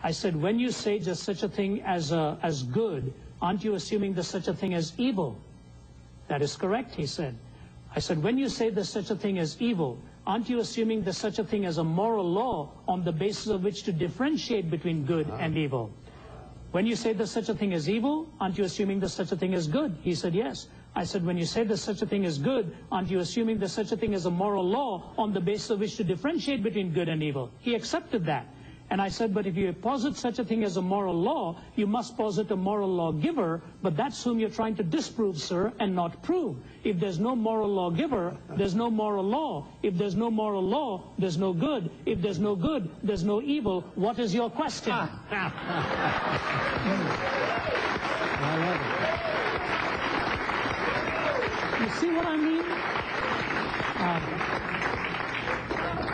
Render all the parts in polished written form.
I said, when you say just such a thing as good, aren't you assuming there's such a thing as evil? That is correct, he said. I said, when you say there's such a thing as evil, aren't you assuming there's such a thing as a moral law on the basis of which to differentiate between good and evil? When you say there's such a thing as evil, aren't you assuming there's such a thing as good? He said, yes. I said, when you say there's such a thing as good, aren't you assuming there's such a thing as a moral law on the basis of which to differentiate between good and evil? He accepted that. And I said, but if you posit such a thing as a moral law, you must posit a moral lawgiver, but that's whom you're trying to disprove, sir, and not prove. If there's no moral lawgiver, there's no moral law. If there's no moral law, there's no good. If there's no good, there's no evil. What is your question? I love it. You see what I mean?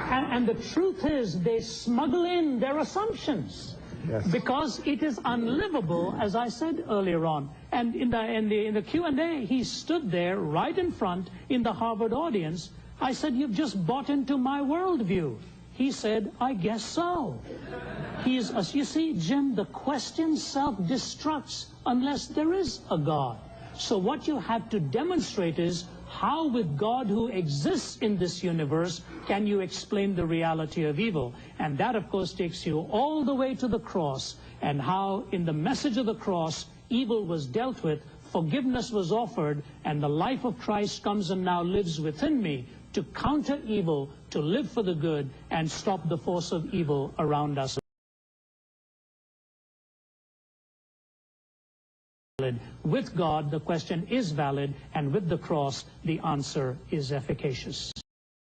And the truth is, they smuggle in their assumptions. Yes. Because it is unlivable, as I said earlier on. And in the Q&A, he stood there right in front in the Harvard audience. I said, you've just bought into my worldview. He said, I guess so. You see, Jim, the question self-destructs unless there is a God. So what you have to demonstrate is, how with God who exists in this universe can you explain the reality of evil? And that, of course, takes you all the way to the cross, and how in the message of the cross, evil was dealt with, forgiveness was offered, and the life of Christ comes and now lives within me to counter evil, to live for the good, and stop the force of evil around us. With God, the question is valid, and with the cross, the answer is efficacious.